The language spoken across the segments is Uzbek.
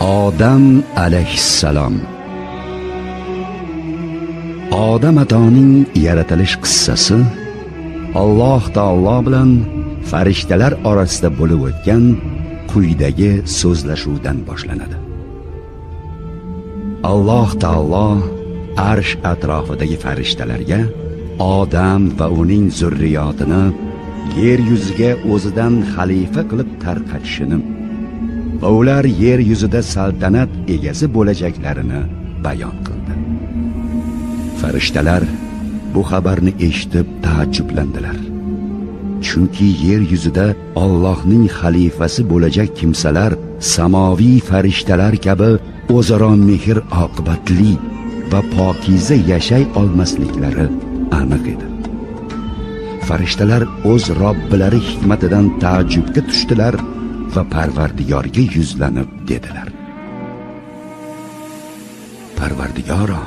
Odam alayhissalom. Odam atoning yaratilish qissasi Alloh taolo bilan farishtalar orasida bo'lib o'tgan quyidagi so'zlashuvdan boshlanadi. Alloh taolo arsh atrofidagi farishtalarga Odam va uning zurriyotini yer yuziga o'zidan xalifa qilib tarqatishini va ular yer yuzida saltanat egasi bo'lajaklarini bayon qildi. Farishtalar bu xabarni eshitib taajjublandilar. Chunki yer yuzida Allohning xalifasi bo'lajak kimsalar samoviy farishtalar kabi o'zaro mehr oqibatli va pokiza yashay olmasliklari aniq edi. Farishtalar o'z Robbilari hikmatidan taajjubga tushdilar va Parvardigorga yuzlanib dedilar: Parvardigoro,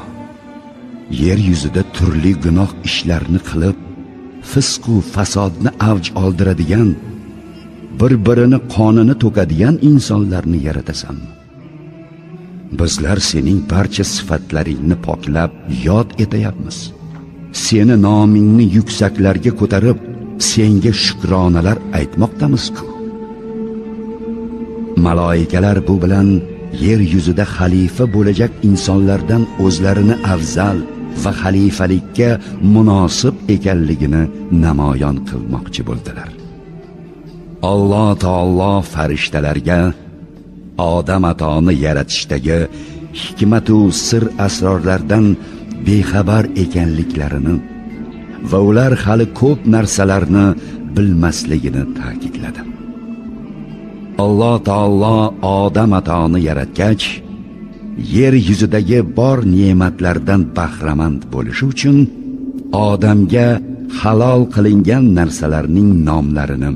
yer yuzida turli gunoh ishlarni qilib, fisq va fasodni avj oldiradigan, bir-birini qonini to'kadigan insonlarni yaratasanmi? Bizlar sening barcha sifatlaringni poklab yod etayapmiz. Seni nomingni yuksaklarga ko'tarib, senga shukronalar aytmoqdamiz-ku. Maloikalar bu bilan yer yuzida xalifa bo'lajak insonlardan o'zlarini afzal va xalifalikka munosib ekanligini namoyon qilmoqchi bo'ldilar. Alloh taolo farishtalarga Odam atoni yaratishdagi hikmat va sir asrorlardan bexabar ekanliklarini va ular hali ko'p narsalarni bilmasligini ta'kidladi. Alloh taolo Odam atoni yaratgach, yer yuzidagi bor ne'matlardan bahramand bo'lishi uchun odamga halol qilingan narsalarning nomlarini,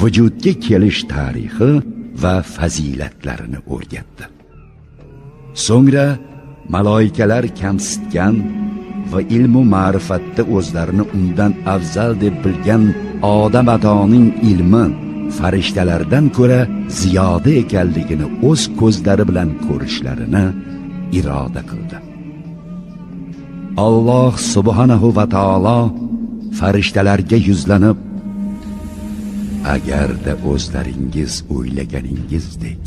vujudga kelish tarixi va fazilatlarini o'rgatdi. So'ngra maloikalar kamsitgan va ilmu ma'rifatda o'zlarini undan afzal deb bilgan Odam atoning ilmi farishtalardan ko'ra ziyoda ekanligini o'z ko'zlari bilan ko'rishlarini iroda qildi. Alloh subhanahu va taolo farishtalarga yuzlanib: agarda o'zlaringiz o'ylaganingizdek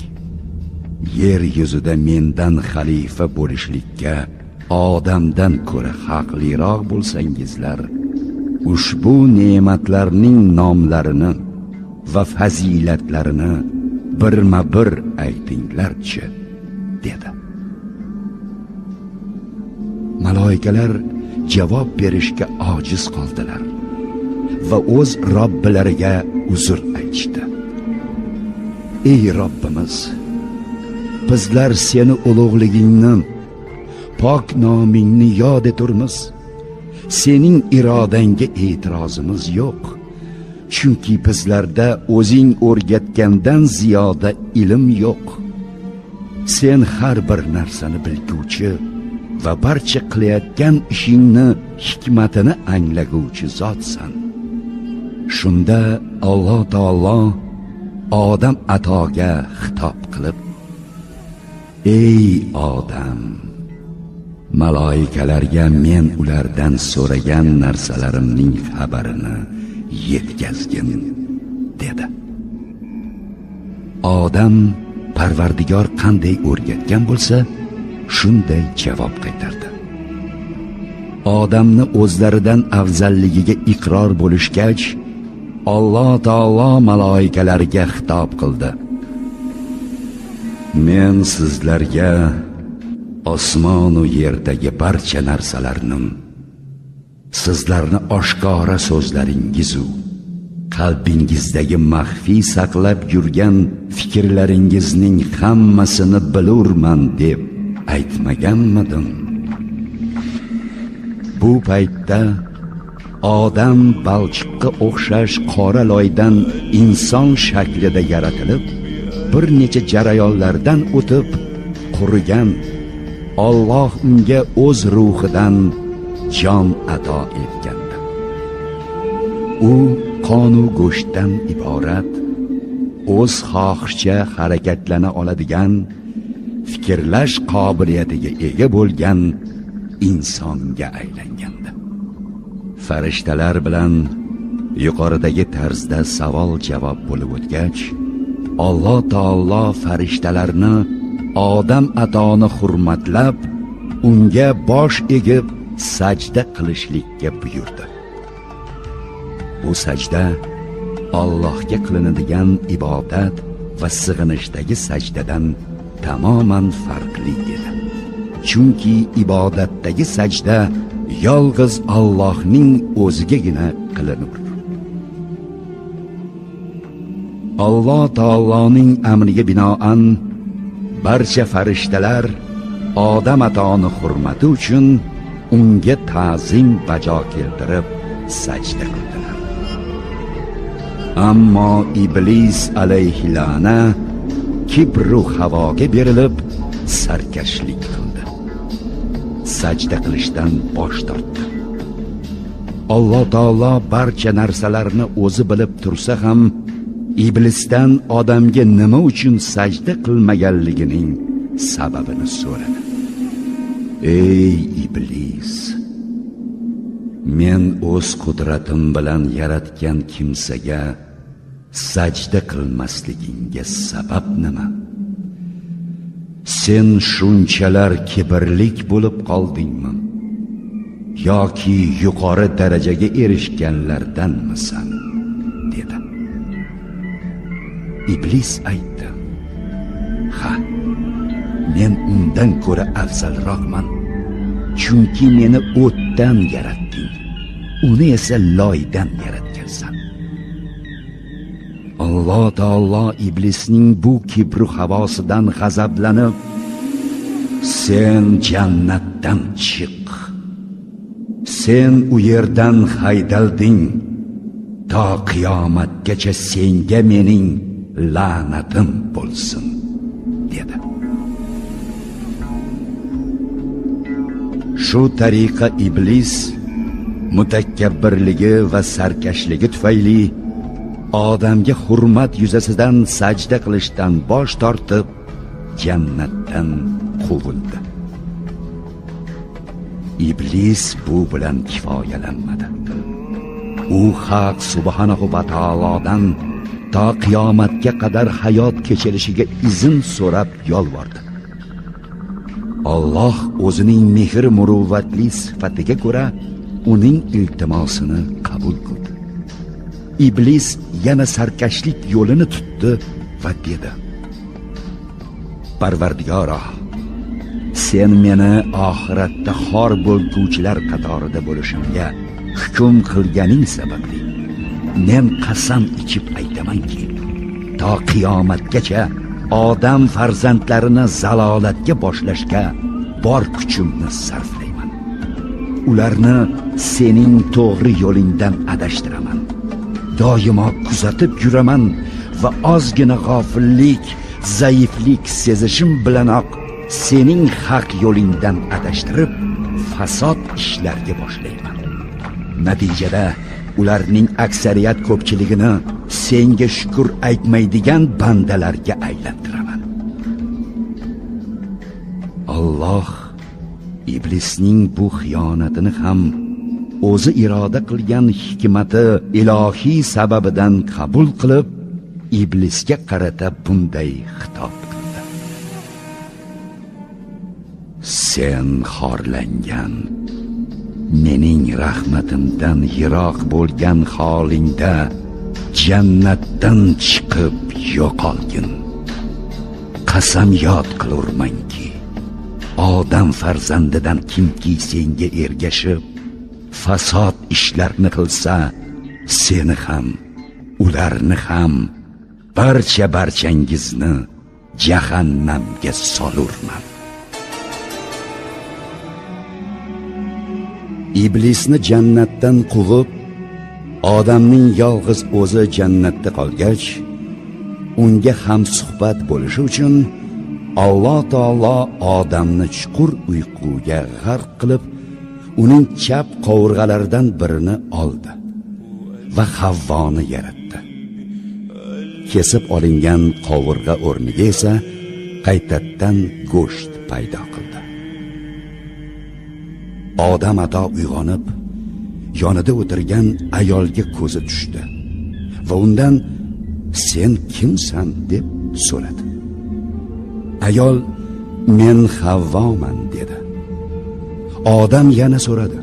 yer yuzida mendan xalifa bo'lishlikka odamdan ko'ra haqliroq bo'lsangizlar, ushbu ne'matlarning nomlarini va fazilatlarini birma-bir aytinglarchi, dedi. Maloikalar javob berishga ojiz qoldilar va o'z Robbilariga uzr aytishdi. Ey Robbimiz, bizlar seni ulug'ligingni, pok nomingni yod eturmiz. Sening irodangga e'tirozimiz yo'q. Chunki bizlarda o'zing o'rgatgandan ziyoda ilm yo'q. Sen har bir narsani bilguvchi va barcha qilayotgan ishingni hikmatini anglaguvchi zotsan. Shunda Alloh taolo Odam atoga xitob qilib: ey Odam, maloikalarga men ulardan so'ragan narsalarimning xabarini yetkazgin, dedi. Odam Parvardigor qanday o'rgatgan bo'lsa, shunday javob qaytardi. Odamni o'zlaridan afzalligiga iqror bo'lishgach, Alloh taolo maloikalarga xitob qildi: men sizlarga osmon va yerdagi barcha narsalarni, sizlarni oshkora so'zlaringiz u qalbingizdagi maxfiy saqlab yurgan fikrlaringizning hammasini bilurman deb aytmaganmidim? Bu paytda odam balchiqqa o'xshash qora loydan inson shaklida yaratilib, bir necha jarayonlardan o'tib qurigan, Alloh unga o'z ruhidan jon ato etgandi. U qonu go'shtdan iborat, o'z xohishicha harakatlana oladigan fikrlash qobiliyatiga ega bo'lgan insonga aylangandi. Farishtalar bilan yuqoridagi tarzda savol-javob bo'lib o'tgach, Alloh taolo farishtalarni Odam atoni hurmatlab, unga bosh egib sajda qilishlikka buyurdi. Bu sajda Allohga qilinadigan ibodat va sig'inishdagi sajdadan tamoman farqli edi. Chunki ibodatdagi sajda yolg'iz Allohning o'zigagina qilinur. Alloh taoloning amriga binoan barcha farishtalar Odam atoni hurmati uchun unga ta'zim bajo keltirib sajda qildilar. Ammo iblis alayhi la'na kibru havoga berilib sarkashlik qildi. Sajda qilishdan bosh tortdi. Alloh taolo barcha narsalarni o'zi bilib tursa ham, iblisdan odamga nima uchun sajda qilmaganligining sababini so'radi. Ey iblis, men o'z qudratim bilan yaratgan kimsaga sajda qilmasligingga sabab nima? Sen shunchalar kibrlik bo'lib qoldingmi? Yoki yuqori darajaga erishganlardanmisan? dedi. Iblis aytdi: "Ha, men undan ko'ra afzalroqman. Chunki meni o'tdan yaratding, uni esa loydan yaratgansan." Alloh taolo iblisning bu kibru havosidan g'azablanib, "Sen jannatdan chiq. Sen u yerdan haydalding. To qiyomatgacha senga mening la'natim bo'lsin" dedi. Shu tariqa iblis mutakabbirligi va sarkashligi tufayli odamga hurmat yuzasidan sajda qilishdan bosh tortib, jannatdan quvildi. Iblis bu bilan kifoyalanmadi. U Haq subhanahu va taolodan to qiyomatga qadar hayot kechirishiga izn so'rab yolvordi. Alloh o'zining mehr muruvvatli sifatiga ko'ra uning iltimosini qabul qildi. Iblis yana sarkashlik yo'lini tutdi va dedi: "Parvardigoroh, sen meni oxiratda xor bo'lguvchilar qatorida bo'lishimga hukm qilganing sababli men qasam ichib aytamanki, to qiyomatgacha odam farzandlarini zalolatga boshlashga bor kuchimni sarflayman. Ularni sening to'g'ri yo'lingdan adashtiraman. Doimo kuzatib yuraman va ozgina g'ofillik, zaiflik sezishim bilanoq sening haq yo'lingdan adashtirib, fasod ishlarga boshlayman. Natijada ularning aksariyat ko'pchiligini senga shukr aytmaydigan bandalarga aylantiraman." Alloh iblisning bu xiyonatini ham o'zi iroda qilgan hikmati ilohiy sababidan qabul qilib, iblisga qarata bunday xitob qildi: "Sen xorlangan, mening rahmatimdan yiroq bo'lgan holingda jannatdan chiqib yo'qolgin. Qasamyod qilurmanki, odam farzandidan kimki senga ergashib fasod ishlarni qilsa, seni ham, ularni ham, barchangizni jahannamga solurman." Iblisni jannatdan quvib, odamning yolg'iz o'zi jannatda qolgach, unga ham suhbat bo'lishi uchun Alloh taolo odamni chuqur uyquga g'arq qilib, uning chap qovurg'alaridan birini oldi va Havvoni yaratdi. Kesib olingan qovurg'a o'rniga esa qaytadan go'sht paydo qildi. Odam ato uyg'onib, yonida o'tirgan ayolga ko'zi tushdi va undan "Sen kimsan?" deb so'radi. Ayol "Men Havvoman" dedi. Odam yana so'radi: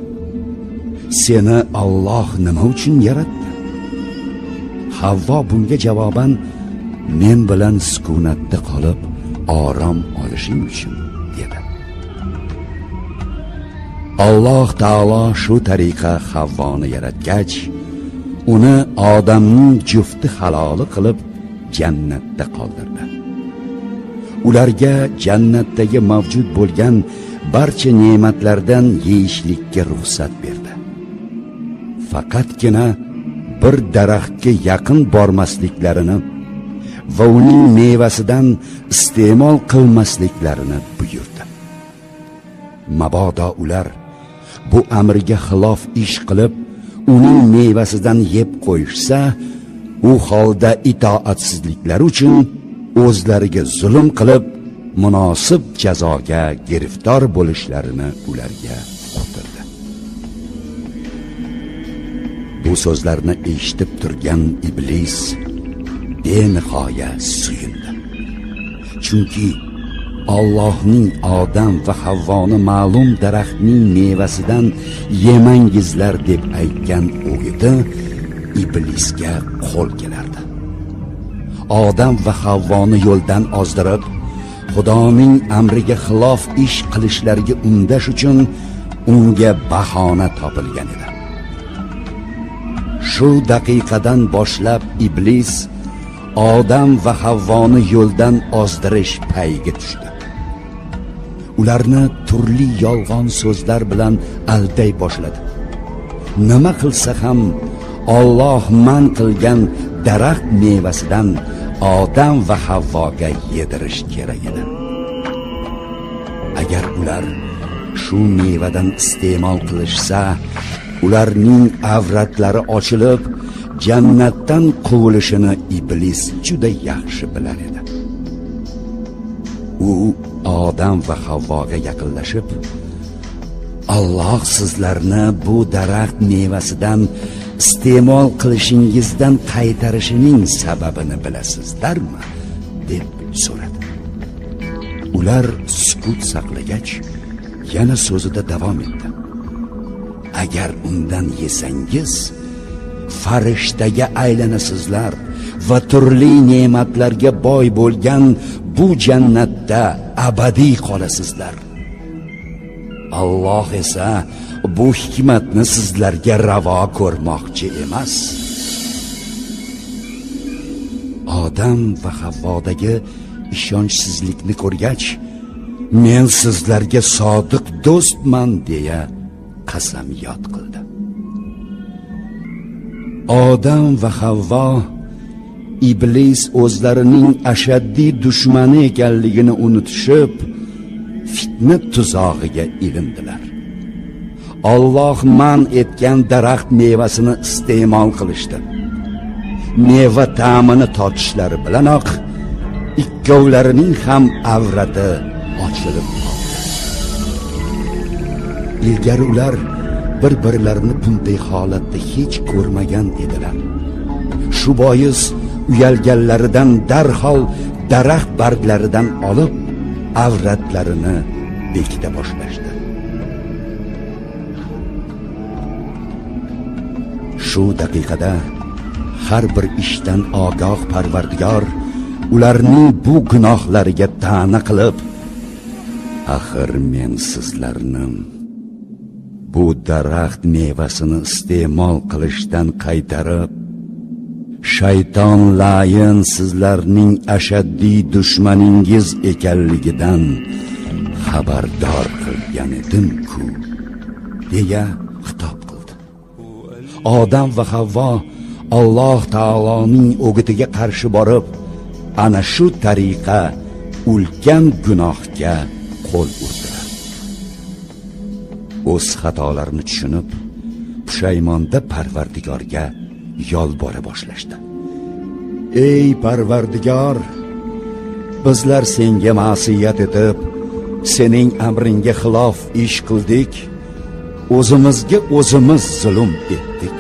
"Seni Alloh nima uchun yaratdi?" Havvo bunga javoban "Men bilan sukunatda qolib, orom olishing uchun" dedi. Alloh taolo shu tariqa Havvoni yaratgach, uni odamning jufti haloli qilib jannatda qoldirdi. Ularga jannatdagi mavjud bo'lgan barcha ne'matlardan yeyishlikka ruxsat berdi. Faqatgina bir daraxtga yaqin bormasliklarini va uning mevasidan iste'mol qilmasliklarini buyurdi. Mabodo ular bu amrga xilof ish qilib, uning mevasidan yeb qo'yishsa, u holda itoatsizliklari uchun o'zlariga zulm qilib, munosib jazoga giriftor bo'lishlarini ularga uqtirdi. Bu so'zlarni eshitib turgan iblis benihoya suyundi. Chunki Allohning odam va Havvoni ma'lum daraxtning mevasidan yemangizlar deb aytgan o'giti iblisga qo'l kelardi. Odam va Havvoni yo'ldan ozdirib, Xudoning amriga xilof ish qilishlariga undash uchun unga bahona topilgan edi. Shu daqiqadan boshlab iblis Odam va Havvoni yo'ldan ozdirish payiga tushdi. Ularni turli yolg'on so'zlar bilan alday boshladi. Nima qilsa ham Alloh man qilgan daraxt mevasidan Odam va Havvoga yedirish kerak edi. Agar ular shu mevadan iste'mol qilishsa, ularning avratlari ochilib, jannatdan quvilishini iblis juda yaxshi bilar edi. U Odam va Havvoga yaqinlashib, Alloh sizlarni bu daraxt mevasidan iste'mol qilishingizdan qaytarishining sababini bilasizlarmi? deb so'radi. Ular sukut saqlagach, yana so'zida davom etdi. Agar undan yesangiz, farishtaga aylanasizlar va turli ne'matlarga boy bo'lgan bu jannatda abadiy qolasizlar. Alloh esa bu hikmatni sizlarga ravo ko'rmoqchi emas. Odam va Havvodagi ishonchsizlikni ko'rgach, men sizlarga sodiq do'stman deya qasamyod qildi. Odam va Havvo iblis o'zlarining ashaddiy dushmani ekanligini unutishib, fitna tuzog'iga ilindilar. Alloh man etgan daraxt mevasini iste'mol qilishdi. Meva ta'mini totishlari bilanoq ikkovlarining ham avrati ochilib qoldi. Ilgari ular bir-birlarini bunday holatda hech ko'rmagan edilar. Shu bois uyalganlaridan darhol daraxt barglaridan olib avratlarini bekita boshlashdi. Shu daqiqada har bir ishdan ogoh Parvardigor ularning bu gunohlariga ta'na qilib, axir men sizlarni bu daraxt mevasini iste'mol qilishdan qaytarib, shayton layin sizlarning ashaddiy dushmaningiz ekanligidan xabardor qilgan edim-ku, deya xitob qildi. Odam va Havvo Alloh taoloning o'gitiga qarshi borib, ana shu tariqa ulkan gunohga qo'l urdilar. O'z xatolarini tushunib, pushaymonda bizlar senga ma'siyat etib, sening amringga xilof ish qildik, o'zimizga o'zimiz zulm etdik.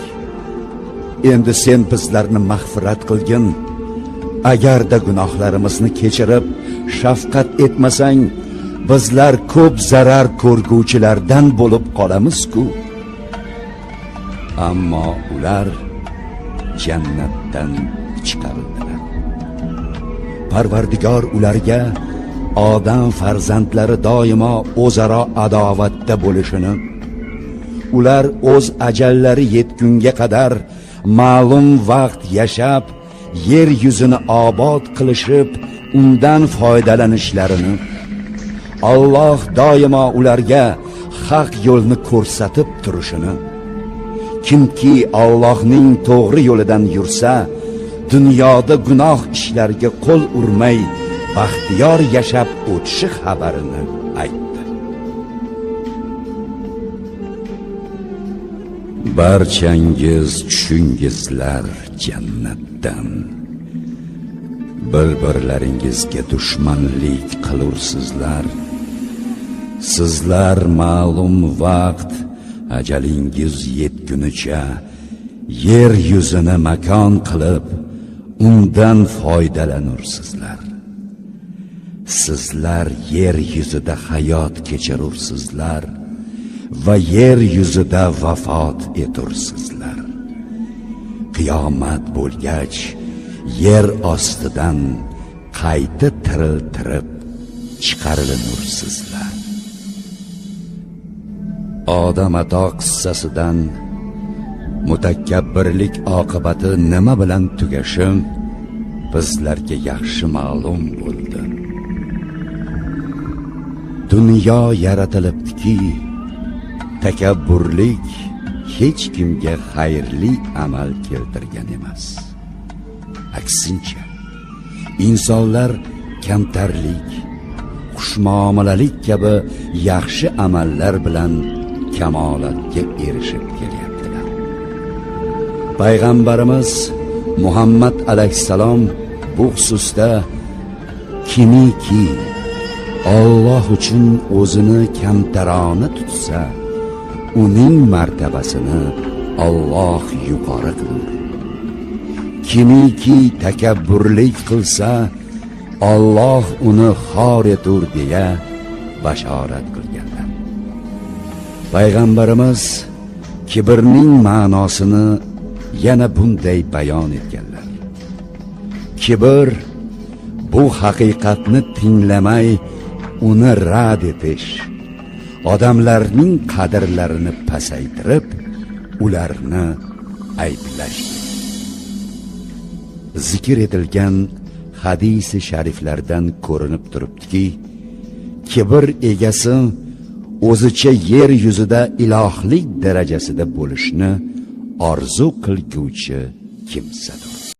Endi sen bizlarni mag'firat qilgin. Agarda gunohlarimizni kechirib, shafqat etmasang, bizlar ko'p zarar ko'rguvchilardan bo'lib qolamiz-ku. Ammo ular jannatdan chiqarildilar. Parvardigor ularga odam farzandlari doimo o'zaro adovatda bo'lishini, ular o'z ajallari yetgunga qadar ma'lum vaqt yashab, yer yuzini obod qilishib, undan foydalanishlarini, Alloh doimo ularga haq yo'lni ko'rsatib turishini, kimki Allohning to'g'ri yo'lidan yursa, dunyoda gunoh ishlarga qo'l urmay, baxtiyor yashab o'tishi xabarini aytdi. Barchangiz tushungizlar jannatdan. Bir-birlaringizga dushmanlik qilursizlar. Sizlar ma'lum vaqt ajalingiz yetgunicha yer yuzini makon qilib, undan foydalanursizlar. Sizlar yer yuzida hayot kechirursizlar va yer yuzida vafot etursizlar. Qiyomat bo'lgach, yer ostidan qayta tiriltirib chiqarilanursizlar. Odam ato qissasidan mutakabbirlik oqibati nima bilan tugashi bizlarga yaxshi ma'lum bo'ldi. Dunyo yaratilibdiki, takabburlik hech kimga xayrli amal keltirgan emas. Aksincha, insonlar kamtarlik, xushmuomalalik kabi yaxshi amallar bilan kamolatga erishib kelyaptilar. Payg'ambarimiz Muhammad alayhissalom bu xususda kimiki Alloh uchun o'zini kamtarona tutsa, uning martabasini Alloh yuqori qilur. Kimiki takabburlik qilsa, Alloh uni xor etur deya bashorat qilganlar. Payg'ambarimiz kibrning ma'nosini yana bunday bayon etganlar. Kibr bu haqiqatni tinglamay uni rad etish, odamlarning qadrlarini pasaytirib, ularni ayblash. Zikr etilgan hadis-i shariflardan ko'rinib turibdiki, kibr egasi o'zicha yer yuzida ilohlik darajasida bo'lishni orzu qilguvchi kimsadir.